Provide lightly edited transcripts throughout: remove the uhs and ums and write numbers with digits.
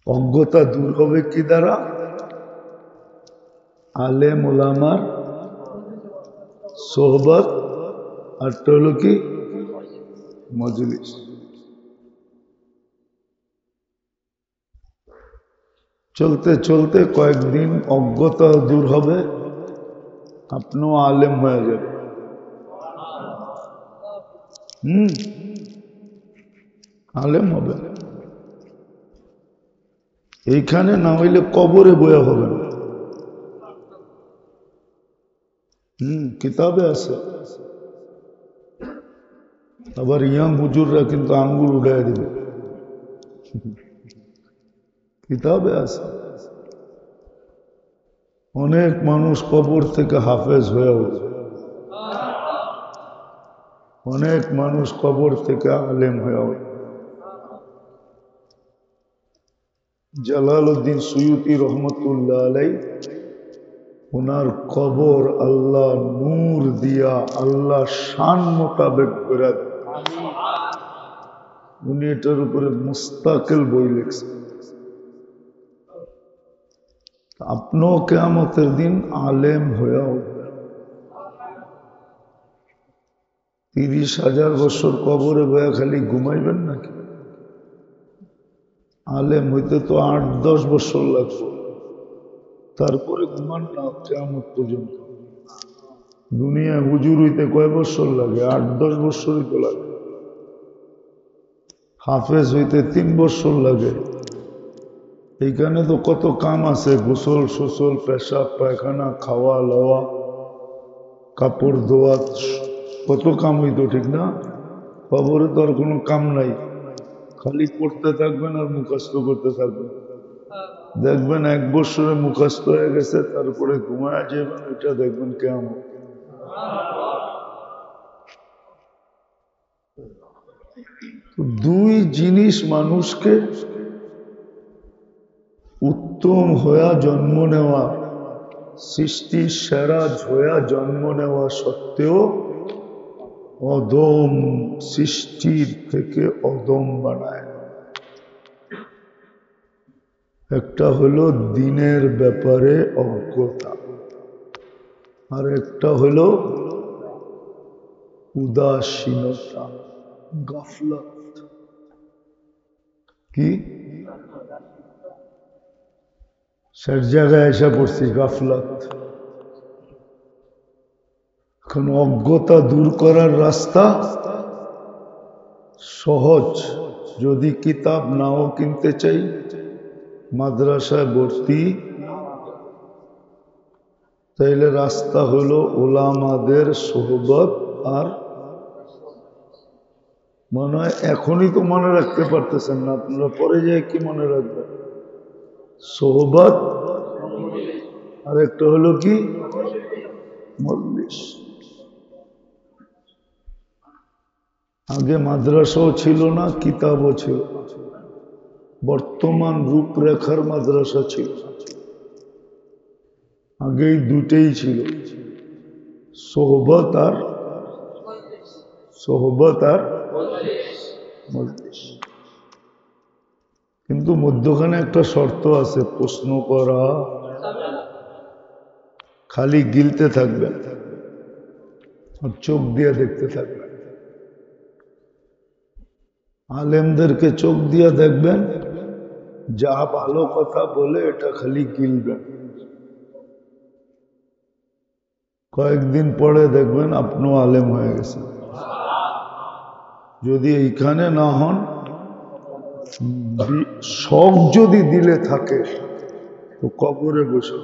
অজ্ঞতা দূর হবে কি দ্বারা? আলেম ওলামার সোহবত, আর হলো কি মজলিস। চলতে চলতে কয়েকদিন অজ্ঞতা দূর হবে, আপনিও আলেম হয়ে যাবে। আলেম হবে। এইখানে না হইলে কবরে বয়া হবে না। কিতাবে আছে। আবার ইয়াং হুজুররা কিন্তু আঙ্গুল উঠাই দেবে, কিতাবে আছে। অনেক মানুষ কবর থেকে হাফেজ হয়ে উঠবে, অনেক মানুষ কবর থেকে আলেম হয়ে উঠবে। জালালউদ্দিন সুয়ুতি রহমতুল্লাহ আলাই, ওনার কবর আল্লাহ নূর দিয়া আল্লাহ শান মোতাবেক করে দেন। উনি এটার উপরে মুস্তাকিল বই লিখছেন। আপনিও কিয়ামতের দিন আলেম হয়ে উঠবেন। 30,000 বছর কবরে বয়া খালি ঘুমাইবেন নাকি? আলেম হইতে তো 8-10 বছর লাগবে, তারপরে ঘুমান না কিয়ামত পর্যন্ত। দুনিয়া হুজুর হইতে কয় বছর লাগে? 8-10 বছরই তো লাগে। হাফেজ হইতে 3 বছর লাগে। এইখানে তো কত কাম আছে, গোসল সোসল, পেশাব পায়খানা, খাওয়া লওয়া, কাপড় ধোয়া, কত কাম হইতো, ঠিক না? কবরে তো আর কোনো কাম নাই, খালি পড়তে থাকবেন আর মুখস্থ করতে থাকবেন। দেখবেন 1 বছরে মুখস্থ হয়ে গেছে, তারপরে ঘুমায় যাবেন, এটা দেখবেন কেমন। দুই জিনিস মানুষকে উত্তম হইয়া জন্ম নেওয়া, সৃষ্টির সেরা হইয়া জন্ম নেওয়া সত্ত্বেও অদম সৃষ্টির থেকে অদম বানায়। একটা হলো দিনের ব্যাপারে অজ্ঞতা, আর একটা হলো উদাসীনতা, গাফলত। কি সব জায়গায় এসে পড়ছি, গাফলত। এখন অজ্ঞতা দূর করার রাস্তা সহজ। যদি কিতাব নাও কিনতে চাই, মাদ্রাসায় ভর্তি, তাইলে রাস্তা হলো ওলামাদের সোহবত। আর মনে হয় এখনই তো মনে রাখতে পারতেছেন না, আপনারা পরে যায় কি মনে রাখবেন? সোহবত, আর একটা হলো কি মজলিস। আগে মাদ্রাসাও ছিল না, কিতাবও ছিল না, বর্তমান রূপরেখার মাদ্রাসা ছিল। আগেই দুটেই ছিল, সোহবত আর মজলিস। কিন্তু মধ্যখানে একটা শর্ত আছে, প্রশ্ন করা, খালি গিলতে থাকবেন আর চোখ দিয়ে দেখতে থাকবেন। আলেমদেরকে চোখ দিয়ে দেখবেন, যা ভালো কথা বলে এটা খালি গিলবেন। কয়েকদিন পরে দেখবেন আপনিও আলেম হয়ে গেছেন। যদি এইখানে না হন, শখ যদি দিলে থাকে তো কবরে বসে।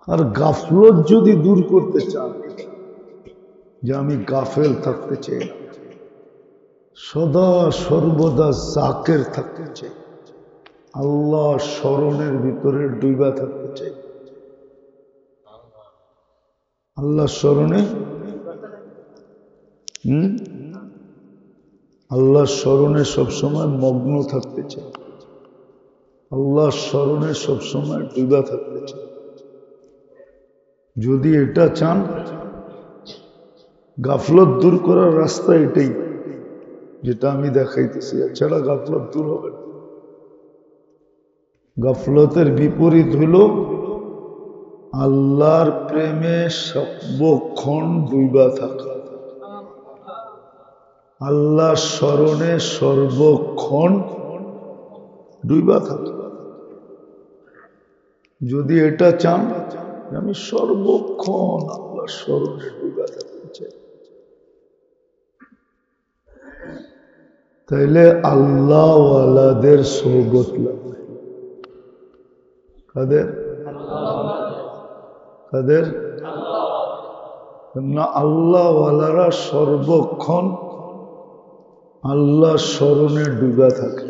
আর গাফলত যদি দূর করতে চান, যে আমি গাফেল থাকতে চাই, সদা সর্বদা জাকের থাকতে চাই, আল্লাহ স্মরণের ভিতরে ডুবা থাকতে চাই, আল্লাহ স্মরণে, আল্লাহ স্মরণে সবসময় মগ্ন থাকতে চাই, আল্লাহ স্মরণে সবসময় ডুবা থাকতে চাই। যদি এটা চান, গাফলত দূর করার রাস্তা এটাই। যেটা আমি দেখাইতেছি, এছাড়া গাফলত দূর হবে না। গাফলতের বিপরীত হইল আল্লাহর প্রেমে সর্বক্ষণ ডুবা থাকা, আল্লাহর স্মরণে সর্বক্ষণ ডুবা থাকা। যদি এটা চান আমি সর্বক্ষণ আল্লাহর স্মরণে ডুবা থাকতে চাই, তাইলে আল্লাহওয়ালাদের সোহবত লাগবে। কাদের? কাদের? না, আল্লাহওয়ালারা সর্বক্ষণ আল্লাহ স্মরণে ডুবা থাকে,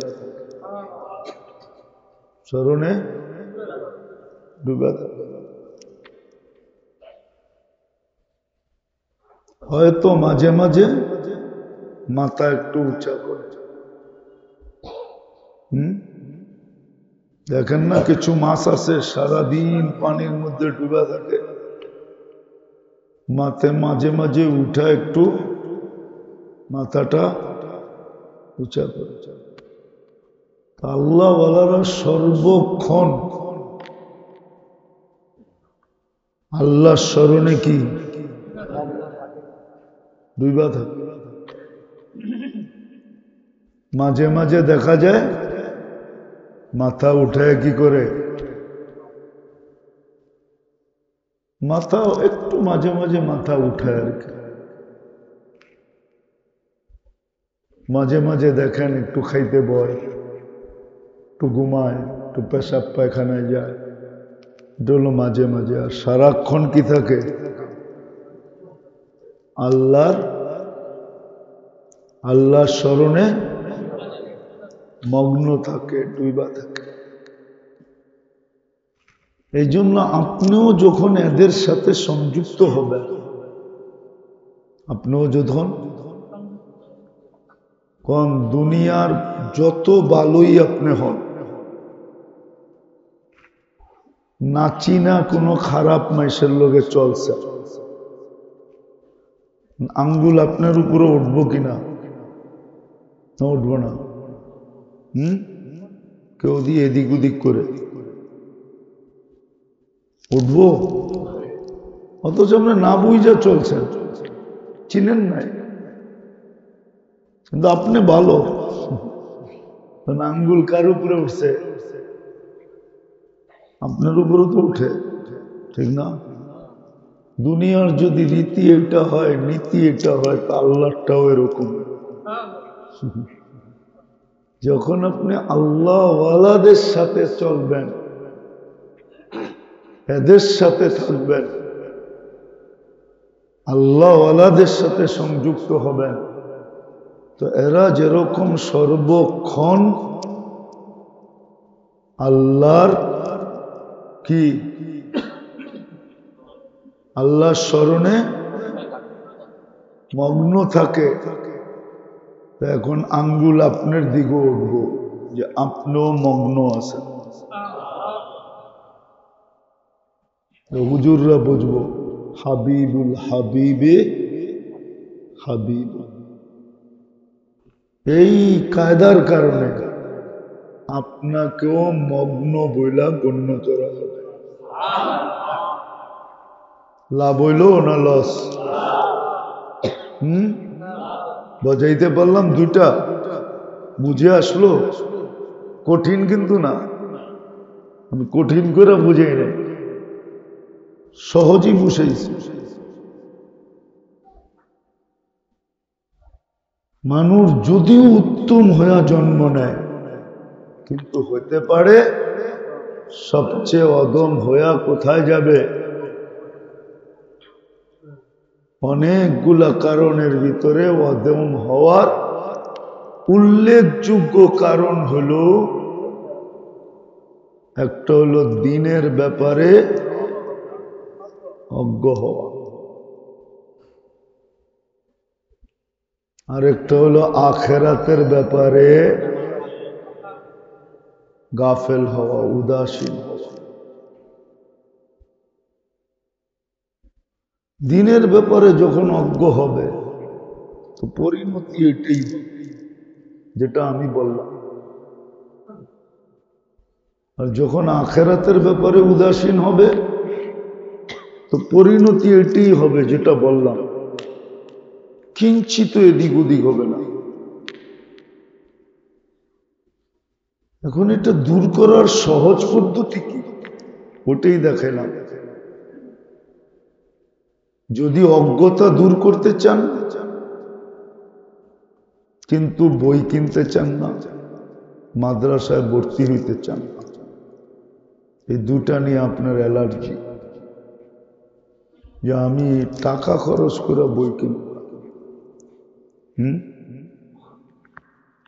স্মরণে ডুবা থাকে। হয়তো মাঝে মাঝে মাথা একটু উঁচা করে, দেখেন না কিছু মাছ আছে সারাদিন পানির মধ্যে ডুবা থাকে, মাঝে মাঝে উঠা একটু মাথাটা উঁচা করে। আল্লাহওয়ালারা সর্বক্ষণ আল্লাহ স্মরণে কি ডুবা থাকে। মাঝে মাঝে দেখা যায় মাথা উঠায় কি করে, মাথা একটু মাঝে মাঝে মাথা উঠায় আর কি। মাঝে মাঝে দেখেন একটু খাইতে বয়, একটু ঘুমায়, একটু পেশাব পায়খানায় যায়, এটা হলো মাঝে মাঝে। আর সারাক্ষণ কি থাকে, আল্লাহর স্মরণে মগ্ন থাকে, ডুবা থাকে। এই জন্য আপনিও যখন এদের সাথে সংযুক্ত হবেন, আপনিও যখন কোন দুনিয়ার যত ভালোই আপনি হন, নাচি না কোনো খারাপ মাইসের লোকে চলছে, আঙ্গুল আপনার উপরে উঠবো কিনা, উঠবো না। কেউ দিয়ে এদিক ওদিক করে উঠবো, অথচ আপনি না বুঝা চলছেন, চিনেন নাই, কিন্তু আপনি ভালো, আঙ্গুল কার উপরে উঠছে, আপনার উপরে তো উঠে, ঠিক না? দুনিয়ার যদি রীতি এটা হয়, নীতি এটা হয়, তা আল্লাহটাও এরকম। যখন আপনি আল্লাহওয়ালাদের সাথে চলবেন, এদের সাথে থাকবেন, আল্লাহওয়ালাদের সাথে সংযুক্ত হবেন, তো এরা যেরকম সর্বক্ষণ আল্লাহর কি আল্লাহর স্মরণে মগ্ন থাকে, এখন আঙ্গুল আপনার দিকে উঠবো যে আপনিও মগ্ন আছেন। হুজুররা বুঝবো হাবিবুল হাবিবে হাবিব। এই কায়দার কারণে আপনাকেও মগ্ন বইলা গণ্য করা হবে। লাভ হইল না লস? বাজাইতে পারলাম দুইটা, বুঝে আসলো? কঠিন কিন্তু না, আমি কঠিন করে বুঝাই নাই, সহজেই বুঝাইছি। মানুষ যদিও উত্তম হইয়া জন্ম নেয়, কিন্তু হইতে পারে সবচেয়ে অদম হইয়া কোথায় যাবে? অনেকগুলা কারণের ভিতরে অদম হওয়ার উল্লেখযোগ্য কারণ হলো, একটা হলো দ্বীনের ব্যাপারে অজ্ঞ হওয়া, আরেকটা হলো আখেরাতের ব্যাপারে গাফেল হওয়া, উদাসীন হওয়া। দ্বীনের ব্যাপারে যখন অজ্ঞ হবে তো পরিণতি এটাই হবে। যেটা আমি বললাম। আর যখন আখেরাতের ব্যাপারে উদাসীন হবে তো পরিণতি এটাই হবে যেটা বললাম, কিঞ্চিত এদিক ওদিক হবে না। এখন এটা দূর করার সহজ পদ্ধতি কি, ওটাই দেখালাম। যদি অজ্ঞতা দূর করতে চান কিন্তু বই কিনতে চান না, মাদ্রাসায় ভর্তি হইতে চান না, এই দুটা নিয়ে আপনার অ্যালার্জি, যে আমি টাকা খরচ করে বই কিনব,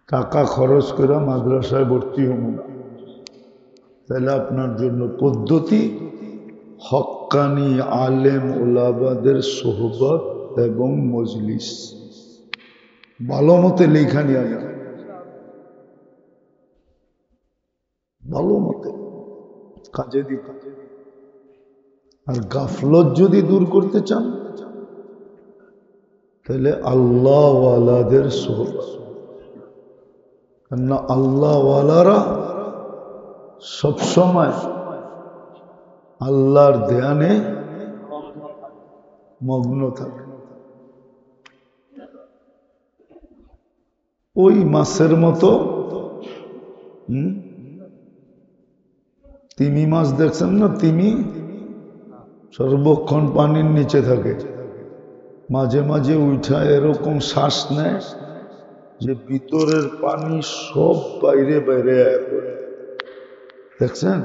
টাকা খরচ করে মাদ্রাসায় ভর্তি হব না, তাহলে আপনার জন্য পদ্ধতি হক্কানি আলেম ওলামাদের সোহবত এবং মজলিস ভালো মতে লেখা নিয়ে যান, ভালো মতে কাজে দিতে। আর গাফলত যদি দূর করতে চান তাহলে আল্লাহওয়ালাদের সোহবত, কেননা আল্লাহওয়ালারা সবসময় আল্লাহর ধ্যানে মগ্ন থাকে। ওই মাছের মতো, তিমি মাছ দেখছেন না, তিমি সর্বক্ষণ পানির নিচে থাকে, মাঝে মাঝে উঠা এরকম শ্বাস নেয় যে ভিতরের পানি সব বাইরে বাইরে পড়ে, দেখছেন?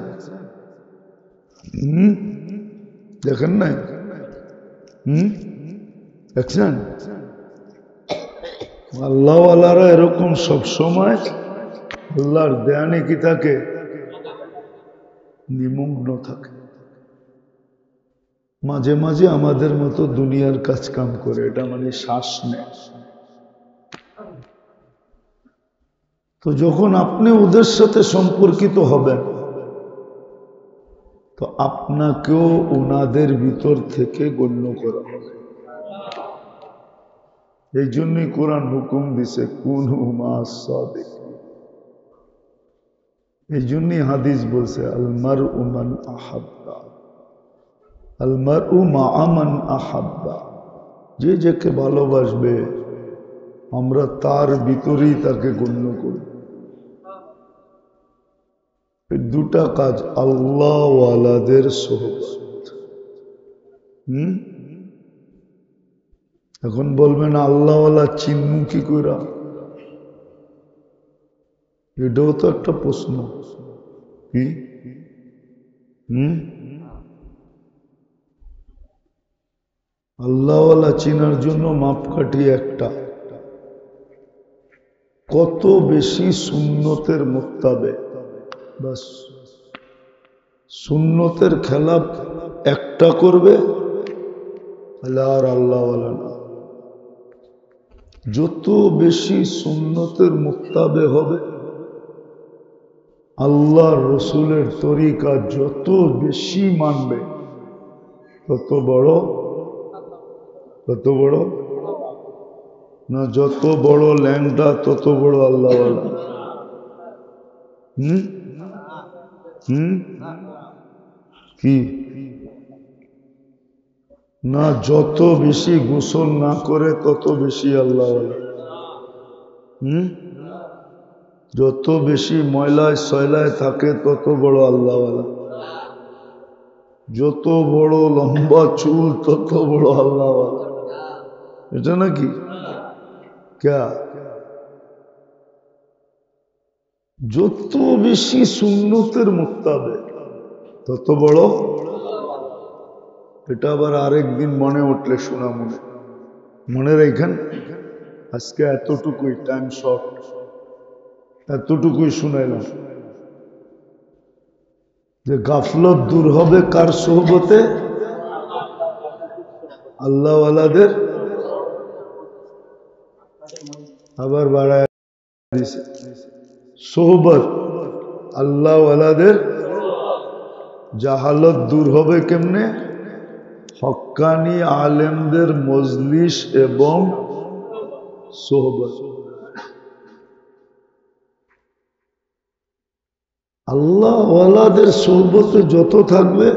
দেখেন নাই? দেখছেন? আল্লাহওয়ালারা এরকম সব সময় আল্লাহর ধ্যানে কি থাকে, নিমগ্ন থাকে। মাঝে মাঝে আমাদের মতো দুনিয়ার কাজ কাম করে, এটা মানে শ্বাস নেয়। তো যখন আপনি ওদের সাথে সম্পর্কিত হবেন তো আপনাকেও ওনাদের ভিতর থেকে গণ্য করা হবে। এই জন্যই কোরআন হুকুম দিছে কুনু মা'আস সাদিকিন। এই জন্যই হাদিস বলছে আল মারউ মান আহাব্বা, আল মারউ মা'a মান আহাব্বা, যে যাকে ভালোবাসবে আমরা তার ভিতরেই তাকে গণ্য করব। এই দুটা কাজ আল্লাহওয়ালাদের সোহবত। এখন বলবেন আল্লাহওয়ালা চিনমু কি কইরা, এটাও তো একটা প্রশ্ন। কি আল্লাহওয়ালা চিনার জন্য মাপকাঠি একটা, কত বেশি সুন্নতের মোত্তাবে, বাস সুন্নতের খেলাফ একটা করবে তাহলে আর আল্লাহওয়ালা না। যত বেশি সুন্নতের মোত্তাবে হবে, আল্লাহ রসুলের তরিকা যত বেশি মানবে তত বড় না, যত বড় ল্যাংটা তত বড় আল্লাহওয়ালা। কি না, যত বেশি গোসল না করে তত বেশি আল্লাহওয়ালা। যত বেশি ময়লায় সয়লায় থাকে তত বড় আল্লাহওয়ালা। যত বড় লম্বা চুল তত বড় আল্লাহওয়ালা। এটা নাকি ক্যা? যত বেশি সুন্নতের মোত্তাবেক তত বড়। এটা আবার আরেকদিন মনে উঠলে শোনা, মনে রাখেন। আজকে এতটুকুই, টাইম শর্ট, এতটুকুই শুনাইলাম যে গাফলত দূর হবে কার সোহবতে, আল্লাহওয়ালাদের। আবার বাড়ায় দিছে সোহবত আল্লাহওয়ালাদের। জাহালত দূর হবে কেমনে? হক্কানি আলেমদের মজলিস এবং সোহবত। আল্লাহ ওয়ালাদের সোহবতে যত থাকবে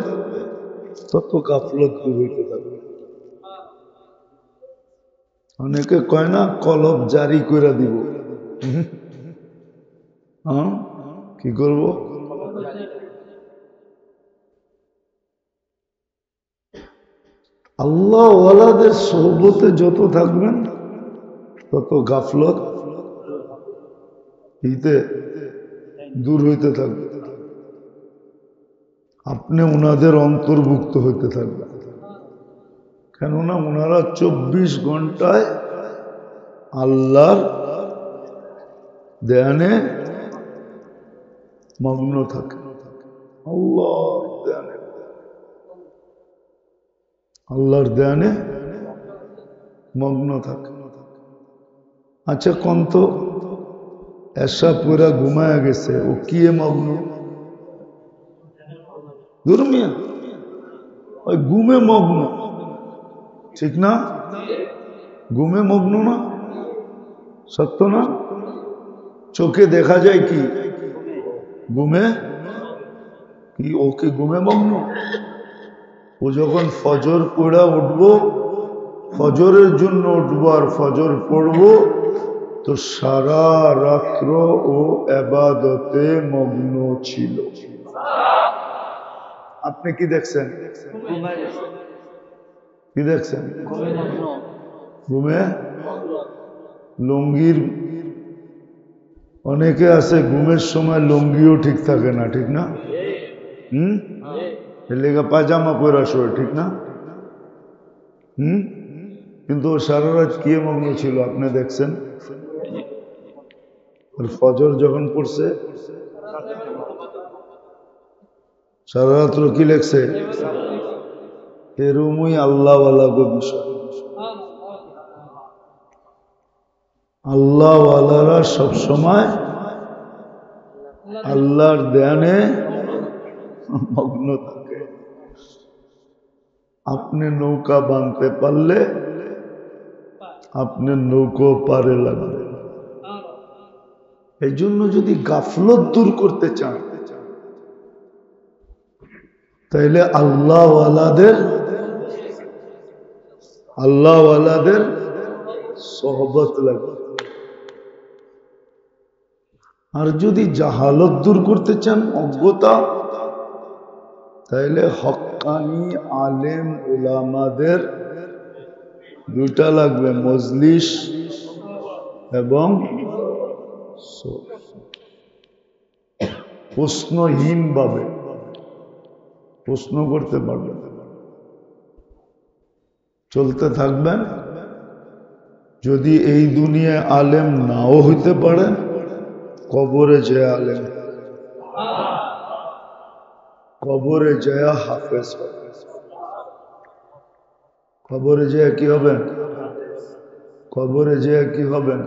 তত গাফলত দূর হইতে থাকবে। অনেকে কয় না কলব জারি করে দিব, হ্যাঁ কি করব? আল্লাহ ওয়ালাদের সোহবতে যত থাকবেন তত গাফলত হইতে দূর হইতে থাকবে, আপনি ওনাদের অন্তর্ভুক্ত হইতে থাকবেন। কেননা ওনারা 24 ঘন্টায় আল্লাহর ধ্যানে মগ্ন থাকে। আল্লাহর ধ্যানে, আল্লাহর ধ্যানে মগ্ন থাকে। আচ্ছা কন্ত এসা পুরা ঘুমায় গেছে, ও কি মগ্ন? দুর্মিয়া ওই ঘুমে মগ্ন, ঠিক না? ঘুমে মগ্ন না, সত্য না? চোখে দেখা যায় কি ঘুমে, কি ও কি ঘুমে মগ্ন? ও যখন ফজর পড়া উঠবো, ফজরের জন্য উঠবো আর ফজর পড়বো, তো সারা রাত্র ও ইবাদতে মগ্ন ছিল। আপনি কি দেখছেন? কি দেখছেন? ঘুমে লুঙ্গির, অনেকে আছে ঘুমের সময় লুঙ্গিও ঠিক থাকে না, ঠিক না? এর লেগে পায়জামা পরা শোয়, ঠিক না? কিন্তু সারা রাত কি মগ্ন ছিল আপনি দেখছেন? আর ফজর যখন পড়ছে সারা রাত্র কি লেখছে? এরমই আল্লাহওয়ালা গো বিষয়। আল্লাহওয়ালারা সবসময় আল্লাহর ধ্যানে মগ্ন থাকে। আপনি নৌকা বাঁধতে পারলে আপনার নৌকো পারে লাগবে। এই জন্য যদি গাফলত দূর করতে চান তাইলে আল্লাহওয়ালাদের সোহবত লাগবে। আর যদি জাহালত দূর করতে চান, অজ্ঞতা, তাইলে হক্কানি আলেম উলামাদের দুইটা লাগবে, মজলিস এবং প্রশ্নহীন ভাবে প্রশ্ন করতে পারবেন, চলতে থাকবেন। যদি এই দুনিয়ায় আলেম নাও হইতে পারে, কবরে যে আলেম, কবরে যায় হাফেজ হবে। কবরে যে কি হবেন? কবরে যে কি হবেন?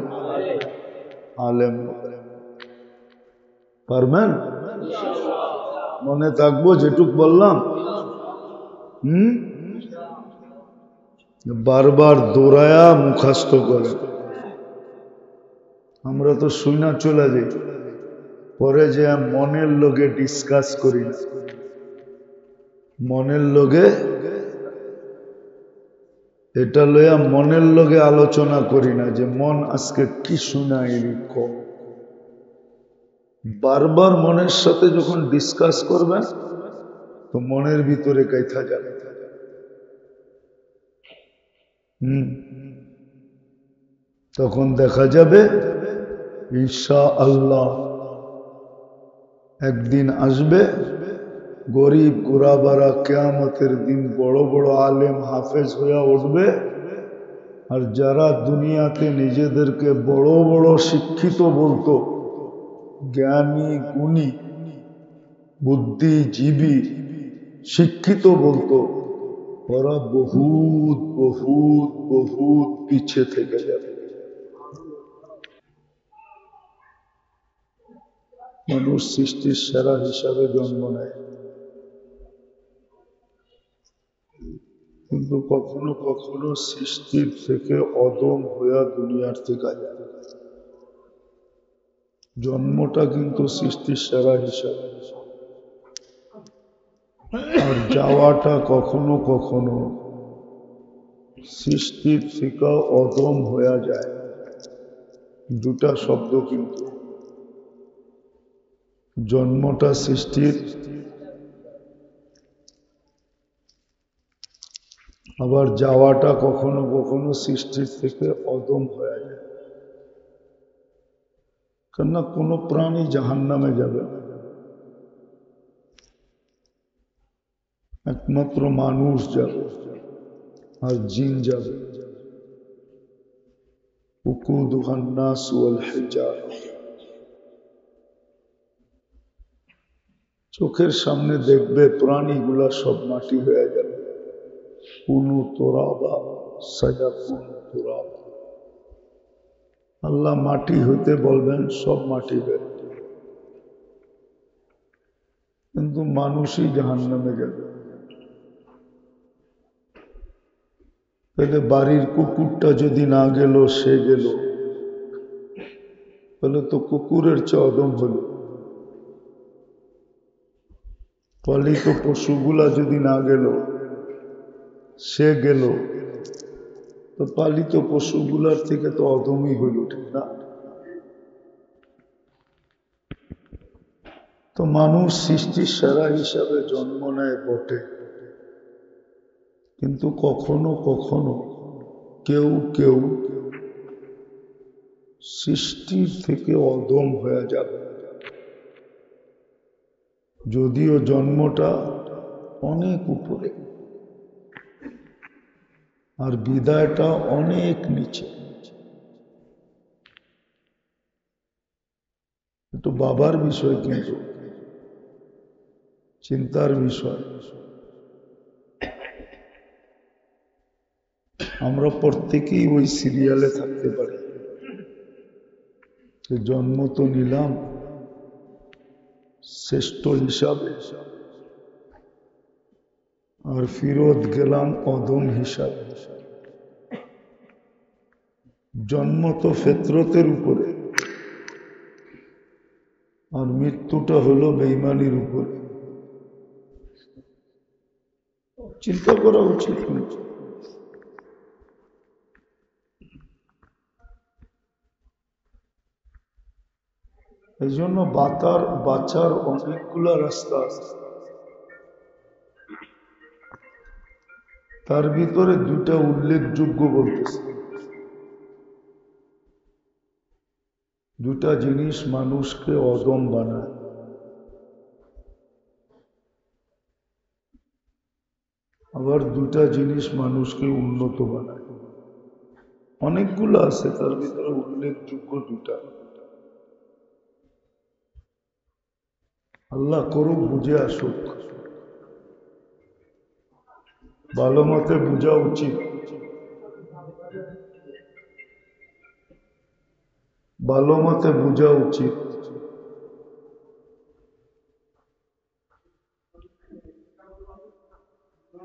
আলেম পারবেন? মনে থাকবো যেটুক বললাম? বারবার দৌড়ায়া মুখাস্ত করে। আমরা তো শুইনা চলে যাই, পরে যে মনের লোকে ডিসকাস করি না, মনের লোকে এটা লইয়া মনের লোকে আলোচনা করি না যে মন আজকে কি শুনাইলি কম। বারবার মনের সাথে যখন ডিসকাস করবেন তো মনের ভিতরে কাইথা যাবে। তখন দেখা যাবে ইনশাআল্লাহ একদিন আসবে, গরিব গুরাবারা কিয়ামতের দিন বড় বড় আলেম হাফেজ হইয়া উঠবে। আর যারা দুনিয়াতে নিজেদেরকে বড় বড় শিক্ষিত বলতো, জ্ঞানী গুণী বুদ্ধিজীবী শিক্ষিত বলতো, ওরা বহুত বহুত বহুত পিছে থেকে যাবে। মানুষ সৃষ্টির সেরা হিসাবে জন্ম নেয়, কিন্তু কখনো কখনো সৃষ্টির থেকে অদম হইয়া দুনিয়ার থেকে যায়। জন্মটা কিন্তু সৃষ্টির সেরা হিসাব, আর যাওয়াটা কখনো কখনো সৃষ্টির থেকে অদম হয়ে যায়। দুটা শব্দ কিন্তু, জন্মটা সৃষ্টির, আবার যাওয়াটা কখনো কখনো সৃষ্টির থেকে অদম হয়ে যায়। কেননা কোনো প্রাণী জাহান্নামে যাবে না, একমাত্র মানুষ যাবে আর জিন যাবে। উকুদুহান নাস ওয়াল হিজারা, চোখের সামনে দেখবে প্রাণীগুলা সব মাটি হয়ে যাবে। কুনু তুরাবা সায়াকুনু তুরাবা, আল্লাহ মাটি হইতে বলবেন, সব মাটি হয়ে যাবে। কিন্তু মানুষই জাহান্নামে যাবে। তাহলে বাড়ির কুকুরটা যদি না গেল, সে গেল, তাহলে তো কুকুরের চেয়ে অদম হলো। পালিত পশুগুলা যদি না গেল, সে গেল, তো পালিত পশুগুলার থেকে তো অদমই হইল, ঠিক না? তো মানুষ সৃষ্টির সেরা হিসাবে জন্ম নেয় বটে, কিন্তু কখনো কখনো কেউ কেউ সৃষ্টির থেকে অদম হয়ে যাবে, যদিও জন্মটা অনেক উপরে আর বিদায়টা অনেক নিচে। একটু বাবার বিষয়, কিন্তু চিন্তার বিষয়। আমরা প্রত্যেকেই ওই সিরিয়ালে থাকতে পারি, যে জন্ম তো নিলাম শ্রেষ্ঠ হিসাবে, আর ফিরত গেলাম অদম হিসাবে। জন্ম তো ফেতরতের উপরে, আর মৃত্যুটা হলো বেঈমানির উপরে। চিন্তা করা উচিত। এই জন্য বাঁচার অনেকগুলা রাস্তা আছে, তার ভিতরে দুটা উল্লেখযোগ্য বলতেছে। দুটা জিনিস মানুষকে অদম বানায়, আবার দুটা জিনিস মানুষকে উন্নত বানায়। অনেকগুলো আছে, তার ভিতরে উল্লেখযোগ্য দুটা। আল্লাহ করুক, বুঝে আসুক, ভালো মতে বোঝা উচিত। ভালো মতে বোঝা উচিত।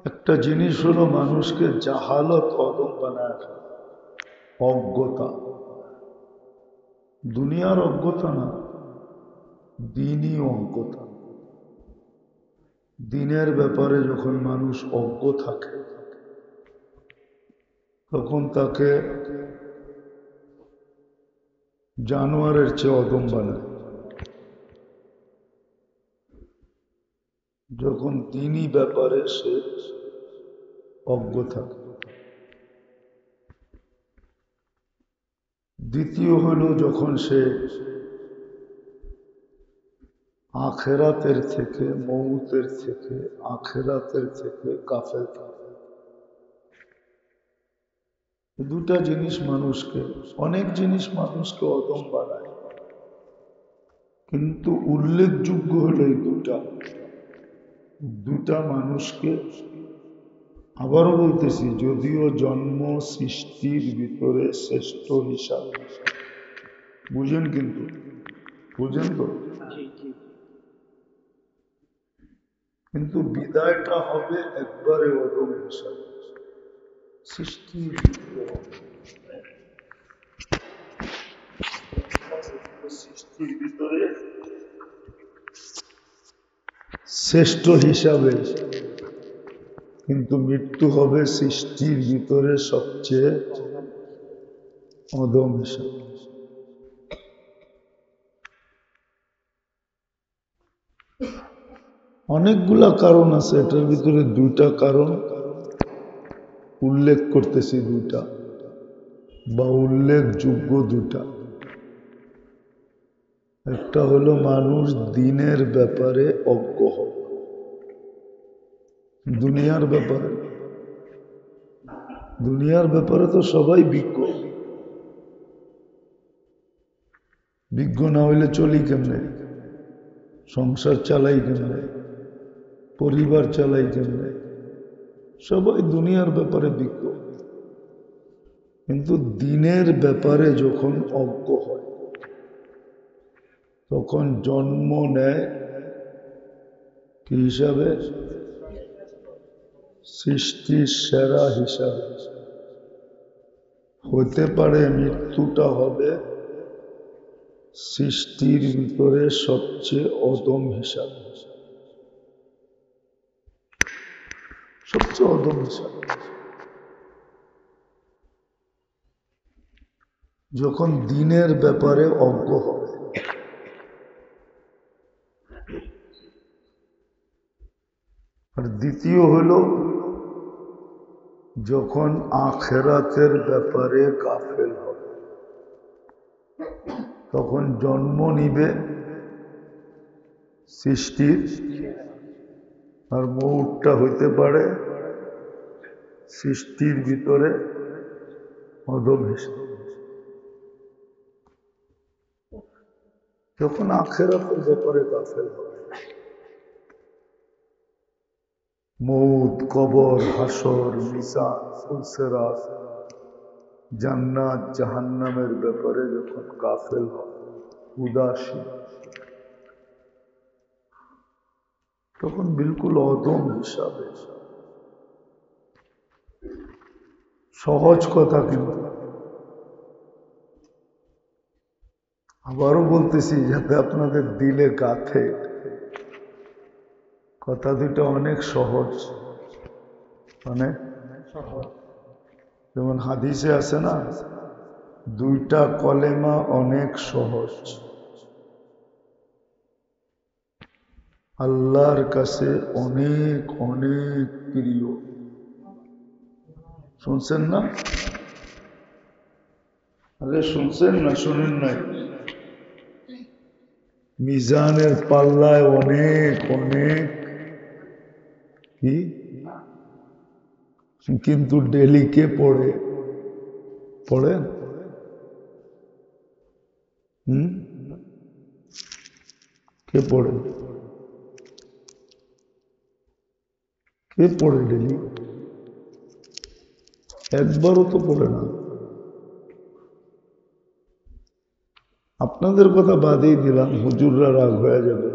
একটা জিনিস হলো মানুষকে জাহালত অদম বানায়, অজ্ঞতা। দুনিয়ার অজ্ঞতা না, দিনই অজ্ঞতা। দিনের ব্যাপারে যখন মানুষ অজ্ঞ থাকে, তখন তাকে জানোয়ারের চেয়ে অদম বানায়। যখন দিনই ব্যাপারে সে অজ্ঞ থাকে। দ্বিতীয় হলো যখন সে আখেরাতের থেকে, মৌতের থেকে, আখেরাতের থেকে গাফেল থাকে। দুটা জিনিস মানুষকে, অনেক জিনিস মানুষকে অদম বানায়, কিন্তু উল্লেখযোগ্য হলো এই দুটা। দুটা মানুষকে, আবারও বলতেছি, যদিও জন্ম সৃষ্টির ভিতরে শ্রেষ্ঠ হিসাব, বুঝেন? কিন্তু বুঝেন তো? কিন্তু বিদায়টা হবে একবারে অদম হিসাব, সৃষ্টির ভিতরে। সৃষ্টির ভিতরে শ্রেষ্ঠ হিসাবে, কিন্তু মৃত্যু হবে সৃষ্টির ভিতরে সবচেয়ে অধম হিসাবে। অনেকগুলা কারণ আছে, এটার ভিতরে দুইটা কারণ উল্লেখ করতেছি, দুইটা বা উল্লেখযোগ্য দুইটা। একটা হলো মানুষ দিনের ব্যাপারে অজ্ঞ হবে, দুনিয়ার ব্যাপারে। দুনিয়ার ব্যাপারে তো সবাই বিজ্ঞ, বিজ্ঞ না হইলে চলি কেমনে, সংসার চালাই কেমনে, পরিবার চালাই কেমনে, সবাই দুনিয়ার ব্যাপারে বিজ্ঞ। কিন্তু দিনের ব্যাপারে যখন অজ্ঞ হয়, তখন জন্ম নেয় কি হিসাবে? সৃষ্টির সেরা হিসাবে। হতে পারে মৃত্যুটা হবে সৃষ্টির ভিতরে সবচেয়ে অধম হিসাবে, সবচেয়ে অধম হিসাবে। যখন দিনের ব্যাপারে অজ্ঞ হবে। আর দ্বিতীয় হলো যখন আখেরাতের ব্যাপারে গাফেল হবে, তখন জন্ম নিবে সৃষ্টির, আর মৌতটা হইতে পারে সৃষ্টির ভিতরে অধম হিসাবে। যখন আখেরাতের ব্যাপারে গাফেল হবে, মৌত, কবর, হাসর, মিজান, ফুলসেরাত, জান্নাত জাহান্নামের ব্যাপারে যখন গাফেল হবে, উদাসীন, তখন বিলকুল অদম হিসাবে। সহজ কথা, কিন্তু আবারও বলতেছি যাতে আপনাদের দিলে গাথে। কথা দুটো অনেক সহজ, অনেক সহজ। যেমন হাদিসে আছে না, দুইটা কলেমা অনেক সহজ, আল্লাহর কাছে অনেক অনেক প্রিয়। শুনছেন না? আরে শুনছেন না, শুনেন নাই? মিজানের পাল্লায় অনেক অনেক কি, কিন্তু ডেলি কে পড়ে? পড়েন? কে পড়ে? কে পড়ে ডেলি? একবারও তো পড়ে না। আপনাদের কথা বাদেই দিলাম, হুজুররা রাগ হয়ে যাবে।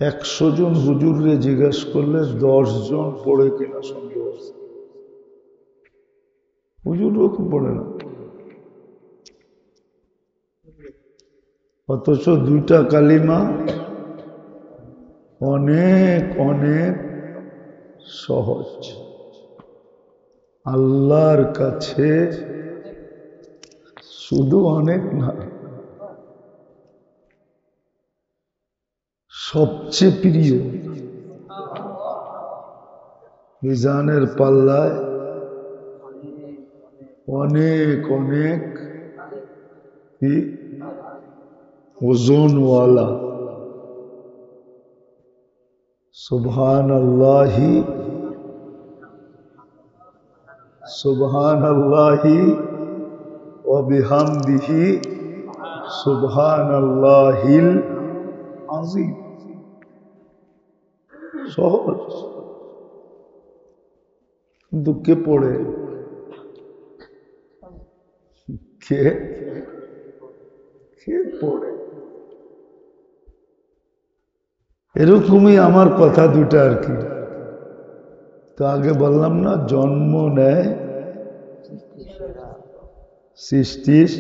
100 জন হুজুররে জিজ্ঞাসা করলে 10 জন পড়ে কিনা সন্দেহ আছে। হুজুরও তো পড়ে না, অথচ দুইটা কালিমা অনেক অনেক সহজ, আল্লাহর কাছে শুধু অনেক না, সবচেয়ে প্রিয়। মিজানের পাল্লায় অনেক অনেক কি ওজনওয়ালা। সুবহানাল্লাহি সুবহানাল্লাহি ওয়া বিহামদিহি সুবহানাল্লাহিল আযীম। সহজ, কিন্তু কে পড়ে? কে কে পড়ে? এরকমই আমার কথা দুটা আর কি। তো আগে বললাম না, জন্ম নেয় সৃষ্টির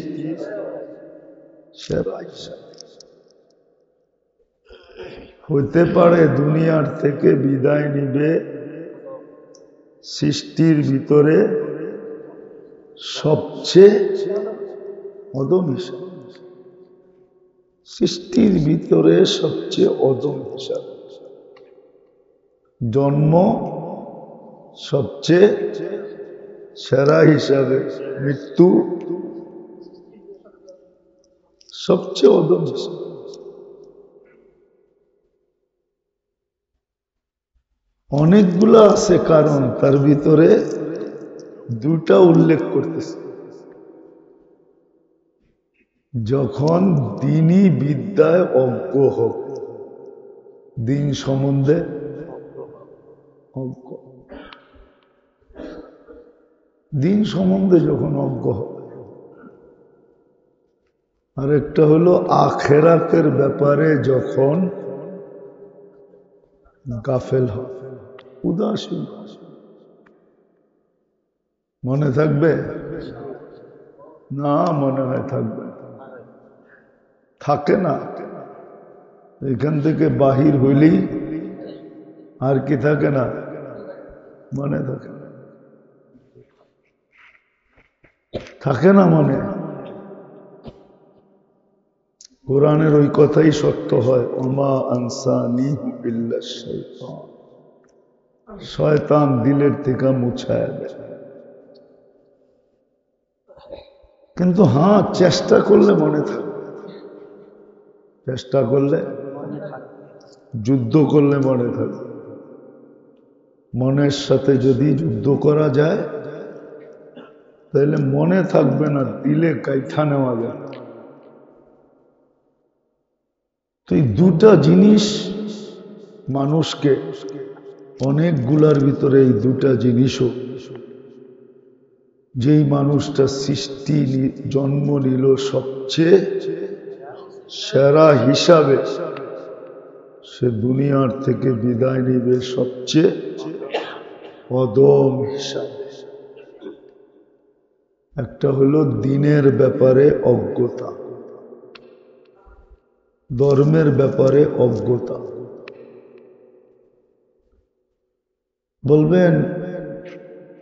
সেরা হিসাব হইতে পারে দুনিয়ার থেকে বিদায় নিবে সৃষ্টির ভিতরে সবচেয়ে অদম হিসাব, সৃষ্টির ভিতরে সবচেয়ে অদম হিসাব, জন্ম সবচেয়ে সেরা হিসাবে, মৃত্যু সবচেয়ে অদম হিসাব। অনেকগুলা আছে কারণ, তার ভিতরে দুটা উল্লেখ করতেছে। যখন দিনই বিদ্যায় অজ্ঞ হোক, দিন সম্বন্ধে অজ্ঞ, দিন সম্বন্ধে যখন অজ্ঞ হবে। আর একটা হলো আখেরাতের ব্যাপারে যখন গাফেল হবে, উদাসীন। মনে থাকবে না? মনে হয় থাকবে, থাকে না। এখান থেকে বাহির হইলেই আর কি থাকে না, মনে থাকে না, থাকে না মনে। কোরআনের ওই কথাই সত্য হয়, ওমা আনসানিহু ইল্লা শাইতান, শয়তান দিলের থেকে মুছায় দেয়। কিন্তু হ্যাঁ, চেষ্টা করলে মনে থাকবে, চেষ্টা করলে, যুদ্ধ করলে মনে থাকবে। মনের সাথে যদি যুদ্ধ করা যায় তাহলে মনে থাকবে না, দিলে কাইঠা নেওয়া যায়। তো এই দুটা জিনিস মানুষকে, অনেকগুলার ভিতরে এই দুটা জিনিসও, যেই মানুষটা সৃষ্টি জন্ম নিল সবচেয়ে সেরা হিসাবে, সে দুনিয়ার থেকে বিদায় নিবে সবচেয়ে অদম হিসাবে। একটা হলো দিনের ব্যাপারে অজ্ঞতা, ধর্মের ব্যাপারে অজ্ঞতা। বলবেন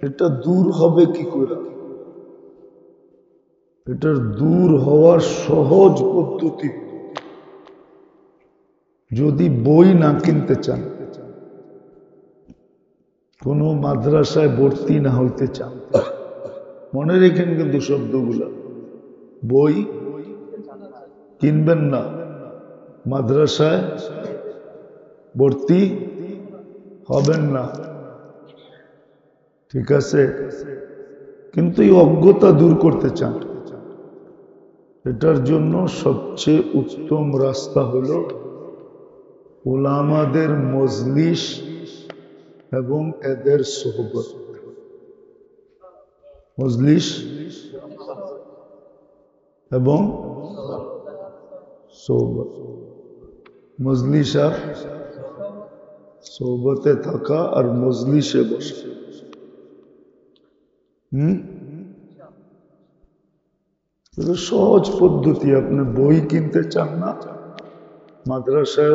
এটা দূর হবে কি করে? এটার দূর হওয়ার সহজ পদ্ধতি, যদি বই না কিনতে চান, কোন মাদ্রাসায় ভর্তি না হইতে চান, মনে রেখেন কিন্তু শব্দগুলা, বই কিনবেন না, মাদ্রাসায় ভর্তি হবেন না, ঠিক আছে? কিন্তু এই অজ্ঞতা দূর করতে চান, এটার জন্য সবচেয়ে উত্তম রাস্তা হলো উলামাদের মজলিস এবং এদের সোহবত। মজলিস এবং সোহবত, মজলিস আর সোহবতে থাকা আর মজলিসে বসে। সহজ পদ্ধতি। আপনি বই কিনতে চান না, মাদ্রাসায়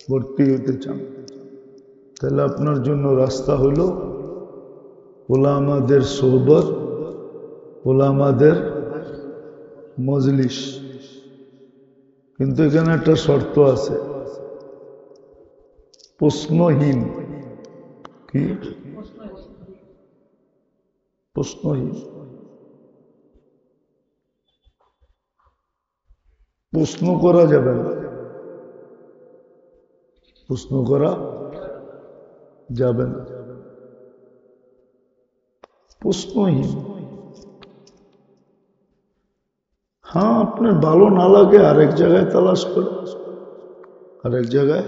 ভর্তি হতে চান, তাহলে আপনার জন্য রাস্তা হলো উলামাদের সোহবত, উলামাদের মজলিস। কিন্তু এখানে একটা শর্ত আছে, প্রশ্নহীন। কি প্রশ্নহীন? প্রশ্ন করা যাবে না, প্রশ্ন করা যাবে না, প্রশ্নহীন। হ্যাঁ, আপনার ভালো না লাগে আরেক জায়গায় তালাশ করে, আরেক জায়গায়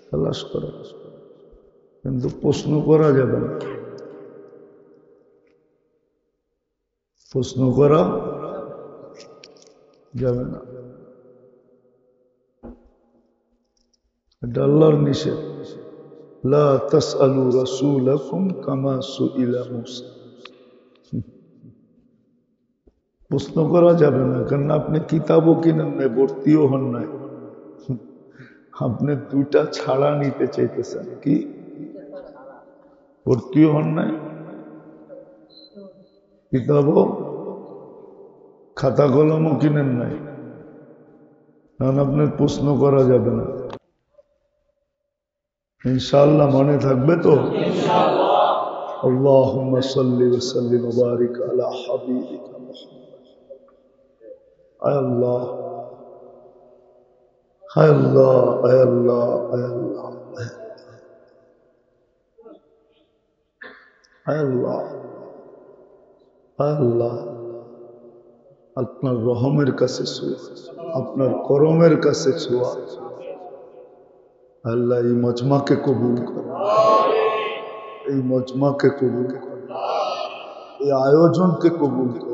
তালাশ করে, কিন্তু প্রশ্ন করা যাবে না, প্রশ্ন করা যাবে না। এটা আল্লাহর নিষেধ, লা তাসআলু রাসূলাকুম কামা সুইলা মূসা। প্রশ্ন করা যাবে না, কারণ আপনি কিতাবও কিনেন নাই, ভর্তিও হন নাই। আপনি দুইটা ছাড়া নিতে চাইতেছেন, কি ভর্তিও হন নাই, কিতাবও খাতা কলমও কিনেন নাই, কারণ আপনার প্রশ্ন করা যাবে না। ইনশাআল্লাহ মনে থাকবে তো? আল্লাহুম্মা সাল্লি ওয়া সাল্লিম ওয়া বারিক আলা হাবিবিকা মুহাম্মদ। আয় আল্লাহ, আয় আল্লাহ, আয় আল্লাহ, আয় আল্লাহ, আয় আল্লাহ, আয় আল্লাহ, আপনার রহমের কাছে ছোঁয়া, আপনার করমের কাছে ছোঁয়া। আল্লাহ এই মজমাকে কবুল করে, এই মজমাকে কবুল করে, এই আয়োজনকে কবুল করে।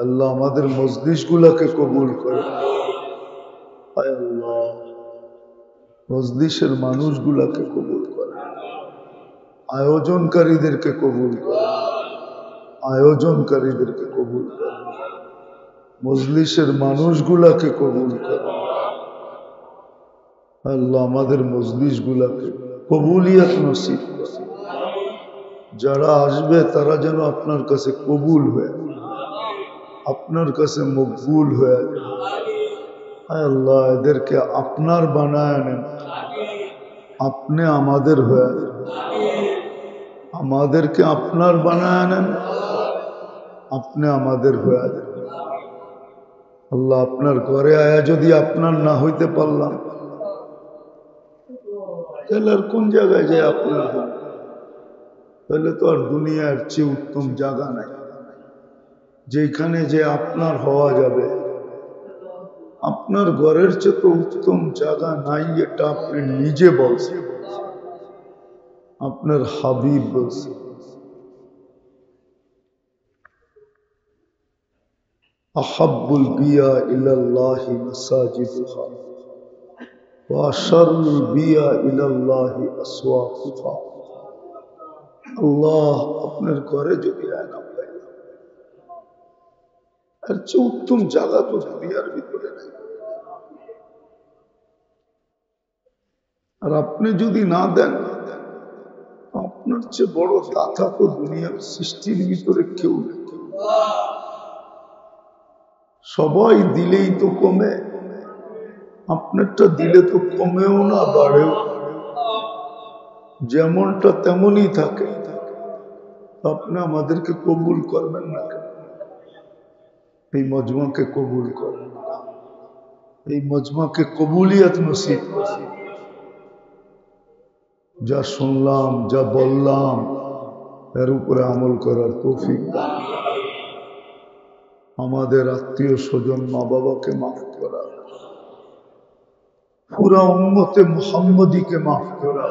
আল্লাহ আমাদের মজলিসগুলাকে কবুল করে। আয় আল্লাহ মজলিসের মানুষগুলাকে কবুল করে, আয়োজনকারীদেরকে কবুল করে, আয়োজনকারীদেরকে কবুল করে, মজলিসের মানুষগুলাকে কবুল করে। আল্লাহ আমাদের মজলিসগুলাকে কবুলিয়ত নসিব করে। যারা আসবে তারা যেন আপনার কাছে কবুল হয়ে, আপনার কাছে মকবুল হয়ে যায়। আল্লাহ এদেরকে আপনার বানায় নেন, আপনি আমাদের হয়ে যান। আমাদেরকে আপনার বানায় নেন, আপনি আমাদের হয়ে যান। আল্লাহ আপনার ঘরে আয়া যদি আপনার না হইতে পারলাম, তাহলে আর কোন জায়গায় যায় আপনার হন? তাহলে তো আর দুনিয়ার চেয়ে উত্তম জায়গা নাই যেখানে যে আপনার হওয়া যাবে। আপনার ঘরের চেয়ে তো উত্তম জায়গা নাই, এটা আপনি নিজে বলছেন, আপনার হাবিব বলছেন। আহাব্বুল বিয়া ইলাল্লাহি মাসাজিদুহা ওয়া আশারুল বিয়া ইলাল্লাহি আসওয়াকুহা। আল্লাহ আপনার ঘরে যদি আয়না পাই, আর চেয়ে উত্তম জায়গা তো দুনিয়ার ভিতরে নাই। আর আপনি যদি না দেন, আপনার চেয়ে বড় দাতা তো দুনিয়ার সৃষ্টির ভিতরে কেউ নেই। সবাই দিলেই তো কমে, আপনারটা দিলে তো কমেও না বাড়েও, যেমনটা তেমনই থাকে। আপনি আমাদেরকে কবুল করবেন না কেন? এই মজমাকে কবুল করেন, এই মজমাকে কবুলিয়ত নসিব করেন। যা শুনলাম, যা বললাম, এর উপরে আমল করার তৌফিক দান। আমাদের আত্মীয় স্বজন, মা বাবাকে মাফ করা, পুরা উম্মতে মুহাম্মদীকে মাফ করা,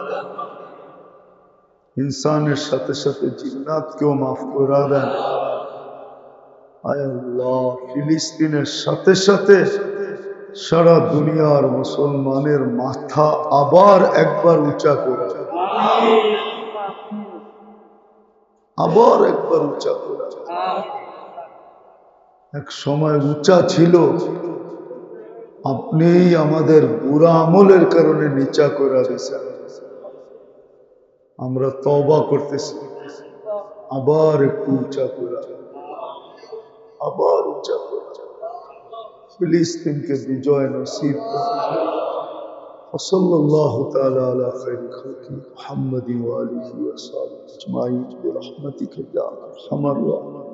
ইনসানের সাথে সাথে জিন্নাতকেও মাফ করা দেন। আয় আল্লাহ ফিলিস্তিনের সাথে সাথে সারা দুনিয়ার মুসলমানের মাথা আবার একবার উঁচা করে, আবার একবার উঁচা করে। এক সময় উঁচা ছিল, আপনিই আমাদের বুরা আমলের কারণে নিচা করে দিয়েছেন। আমরা তওবা করতেছি, আবার একটু উঁচা করে, আবার উঁচা করে ফিলিস্তিনকে বিজয় নসিব করে। وصلى الله تعالى على خير خلقه محمد وآله وصحبه أجمعين برحمتك يا أرحم الراحمين.